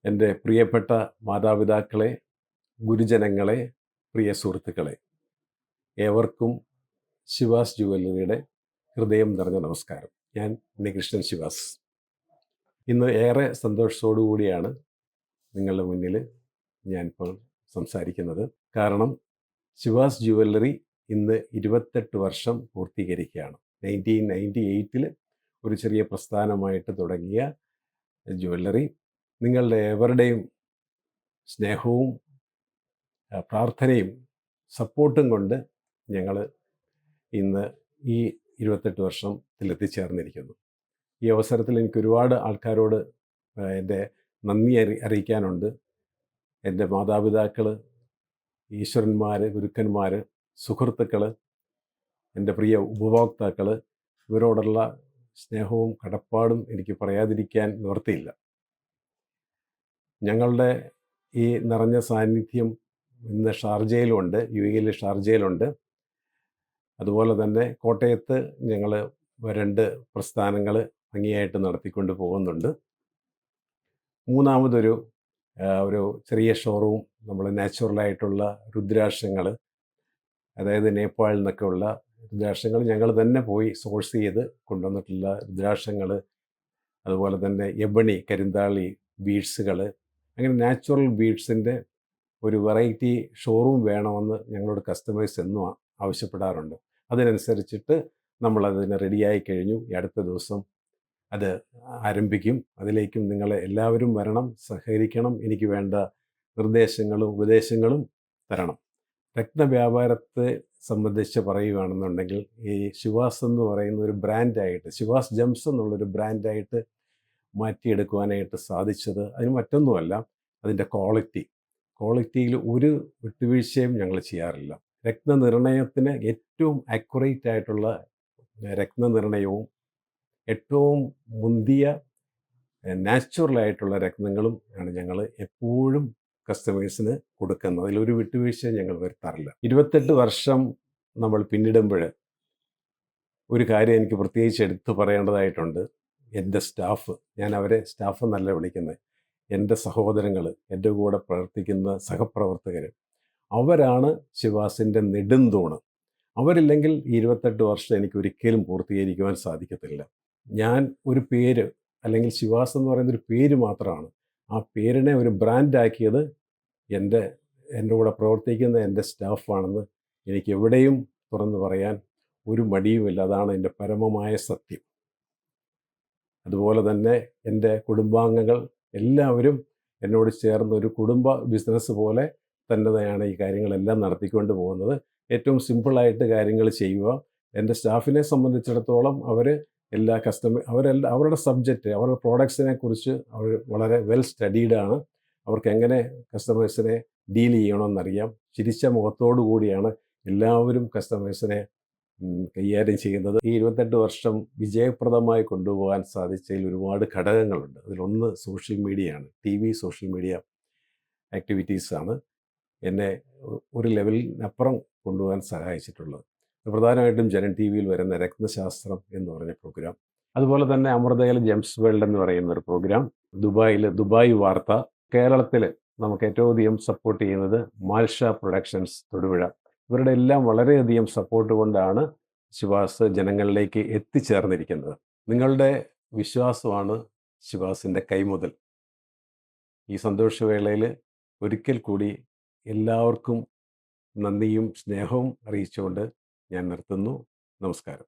എൻ്റെ പ്രിയപ്പെട്ട മാതാപിതാക്കളെ, ഗുരുജനങ്ങളെ, പ്രിയ സുഹൃത്തുക്കളെ, ഏവർക്കും ശിവാസ് ജുവല്ലറിയുടെ ഹൃദയം നിറഞ്ഞ നമസ്കാരം. ഞാൻ ഉണ്ണികൃഷ്ണൻ ശിവാസ്. ഇന്ന് ഏറെ സന്തോഷത്തോടു കൂടിയാണ് നിങ്ങളുടെ മുന്നിൽ ഞാനിപ്പോൾ സംസാരിക്കുന്നത്. കാരണം ശിവാസ് ജുവല്ലറി ഇന്ന് 28 വർഷം പൂർത്തീകരിക്കുകയാണ്. 1998 ഒരു ചെറിയ പ്രസ്ഥാനമായിട്ട് തുടങ്ങിയ ജുവല്ലറി നിങ്ങളുടെ ഏവരുടെയും സ്നേഹവും പ്രാർത്ഥനയും സപ്പോർട്ടും കൊണ്ട് ഞങ്ങൾ ഇന്ന് ഈ 28 വർഷത്തിൽ എത്തിച്ചേർന്നിരിക്കുന്നു. ഈ അവസരത്തിൽ എനിക്ക് ഒരുപാട് ആൾക്കാരോട് എൻ്റെ നന്ദി അറിയിക്കാനുണ്ട്. എൻ്റെ മാതാപിതാക്കൾ, ഈശ്വരന്മാർ, ഗുരുക്കന്മാർ, സുഹൃത്തുക്കൾ, എൻ്റെ പ്രിയ ഉപഭോക്താക്കൾ, ഇവരോടുള്ള സ്നേഹവും കടപ്പാടും എനിക്ക് പറയാതിരിക്കാൻ നിവൃത്തിയില്ല. ഞങ്ങളുടെ ഈ നിറഞ്ഞ സാന്നിധ്യം ഇന്ന് ഷാർജയിലുണ്ട്, UAE ഷാർജയിലുണ്ട്. അതുപോലെ തന്നെ കോട്ടയത്ത് ഞങ്ങൾ 2 പ്രസ്ഥാനങ്ങൾ ഭംഗിയായിട്ട് നടത്തിക്കൊണ്ട് പോകുന്നുണ്ട്. മൂന്നാമതൊരു ചെറിയ ഷോറൂം നമ്മൾ നാച്ചുറലായിട്ടുള്ള രുദ്രാക്ഷങ്ങൾ, അതായത് നേപ്പാളിൽ നിന്നൊക്കെ ഉള്ള രുദ്രാക്ഷങ്ങൾ ഞങ്ങൾ തന്നെ പോയി സോഴ്സ് ചെയ്ത് കൊണ്ടുവന്നിട്ടുള്ള രുദ്രാക്ഷങ്ങൾ, അതുപോലെ തന്നെ എബണി, കരിന്താളി ബീഡ്സുകൾ, അങ്ങനെ നാച്ചുറൽ ബീഡ്സിൻ്റെ ഒരു വെറൈറ്റി ഷോറൂം വേണമെന്ന് ഞങ്ങളോട് കസ്റ്റമേഴ്സ് എന്നും ആവശ്യപ്പെടാറുണ്ട്. അതിനനുസരിച്ചിട്ട് നമ്മളതിന് റെഡിയായി കഴിഞ്ഞു. ഈ അടുത്ത ദിവസം അത് ആരംഭിക്കും. അതിലേക്കും നിങ്ങൾ എല്ലാവരും വരണം, സഹകരിക്കണം, എനിക്ക് വേണ്ട നിർദ്ദേശങ്ങളും ഉപദേശങ്ങളും തരണം. രത്നവ്യാപാരത്തെ സംബന്ധിച്ച് പറയുകയാണെന്നുണ്ടെങ്കിൽ ഈ ശിവാസ് എന്ന് പറയുന്ന ഒരു ബ്രാൻഡായിട്ട്, ശിവാസ് ജെംസ് എന്നുള്ളൊരു ബ്രാൻഡായിട്ട് മാറ്റിയെടുക്കുവാനായിട്ട് സാധിച്ചത് അതിന് മറ്റൊന്നുമല്ല, അതിൻ്റെ ക്വാളിറ്റിയിൽ ഒരു വിട്ടുവീഴ്ചയും ഞങ്ങൾ ചെയ്യാറില്ല. രത്നനിർണയത്തിന് ഏറ്റവും ആക്യുറേറ്റ് ആയിട്ടുള്ള രത്നനിർണയവും ഏറ്റവും മുന്തിയ നാച്ചുറലായിട്ടുള്ള രത്നങ്ങളും ആണ് ഞങ്ങൾ എപ്പോഴും കസ്റ്റമേഴ്സിന് കൊടുക്കുന്നത്. അതിലൊരു വിട്ടുവീഴ്ചയും ഞങ്ങൾ വരുത്താറില്ല. 28 വർഷം നമ്മൾ പിന്നിടുമ്പോൾ ഒരു കാര്യം എനിക്ക് പ്രത്യേകിച്ച് എടുത്തു പറയേണ്ടതായിട്ടുണ്ട്. എൻ്റെ സ്റ്റാഫ്, ഞാൻ അവരെ സ്റ്റാഫ് എന്നല്ല വിളിക്കുന്നത്, എൻ്റെ സഹോദരങ്ങൾ, എൻ്റെ കൂടെ പ്രവർത്തിക്കുന്ന സഹപ്രവർത്തകർ, അവരാണ് ശിവാസിൻ്റെ നെടുംതൂണ്. അവരില്ലെങ്കിൽ 28 വർഷം എനിക്ക് ഒരിക്കലും പൂർത്തീകരിക്കുവാൻ സാധിക്കത്തില്ല. ഞാൻ ഒരു പേര്, അല്ലെങ്കിൽ ശിവാസ് എന്ന് പറയുന്നൊരു പേര് മാത്രമാണ്. ആ പേരിനെ ഒരു ബ്രാൻഡാക്കിയത് എൻ്റെ കൂടെ പ്രവർത്തിക്കുന്ന എൻ്റെ സ്റ്റാഫാണെന്ന് എനിക്ക് എവിടെയും തുറന്നു പറയാൻ ഒരു മടിയുമില്ല. അതാണ് എൻ്റെ പരമമായ സത്യം. അതുപോലെ തന്നെ എൻ്റെ കുടുംബാംഗങ്ങൾ എല്ലാവരും എന്നോട് ചേർന്ന് ഒരു കുടുംബ ബിസിനസ് പോലെ തന്നെയാണ് ഈ കാര്യങ്ങളെല്ലാം നടത്തിക്കൊണ്ട് പോകുന്നത്. ഏറ്റവും സിമ്പിളായിട്ട് കാര്യങ്ങൾ ചെയ്യുക. എൻ്റെ സ്റ്റാഫിനെ സംബന്ധിച്ചിടത്തോളം അവർ എല്ലാ അവരുടെ സബ്ജക്റ്റ്, അവരുടെ പ്രോഡക്ട്സിനെ കുറിച്ച് അവർ വളരെ വെൽ സ്റ്റഡീഡാണ്. അവർക്ക് എങ്ങനെ കസ്റ്റമേഴ്സിനെ ഡീൽ ചെയ്യണമെന്നറിയാം. ചിരിച്ച മുഖത്തോടു കൂടിയാണ് എല്ലാവരും കസ്റ്റമേഴ്സിനെ കൈകാര്യം ചെയ്യുന്നത്. ഈ 28 വർഷം വിജയപ്രദമായി കൊണ്ടുപോകാൻ സാധിച്ചതിൽ ഒരുപാട് ഘടകങ്ങളുണ്ട്. അതിലൊന്ന് സോഷ്യൽ മീഡിയയാണ്. TV, സോഷ്യൽ മീഡിയ ആക്ടിവിറ്റീസാണ് എന്നെ ഒരു ലെവലിനപ്പുറം കൊണ്ടുപോകാൻ സഹായിച്ചിട്ടുള്ളത്. പ്രധാനമായിട്ടും ജനൻ TV വരുന്ന രത്നശാസ്ത്രം എന്ന് പറഞ്ഞ പ്രോഗ്രാം, അതുപോലെ തന്നെ അമൃതയിലെ ജെംസ് വേൾഡ് എന്ന് പറയുന്ന ഒരു പ്രോഗ്രാം, ദുബായ് വാർത്ത, കേരളത്തിൽ നമുക്ക് ഏറ്റവും അധികം സപ്പോർട്ട് ചെയ്യുന്നത് മാൽഷ പ്രൊഡക്ഷൻസ് തൊടുപുഴ. ഇവരുടെ എല്ലാം വളരെയധികം സപ്പോർട്ട് കൊണ്ടാണ് ശിവാസ് ജനങ്ങളിലേക്ക് എത്തിച്ചേർന്നിരിക്കുന്നത്. നിങ്ങളുടെ വിശ്വാസമാണ് ശിവാസിൻ്റെ കൈമുതൽ. ഈ സന്തോഷവേളയിൽ ഒരിക്കൽ കൂടി എല്ലാവർക്കും നന്ദിയും സ്നേഹവും അറിയിച്ചുകൊണ്ട് ഞാൻ നിർത്തുന്നു. നമസ്കാരം.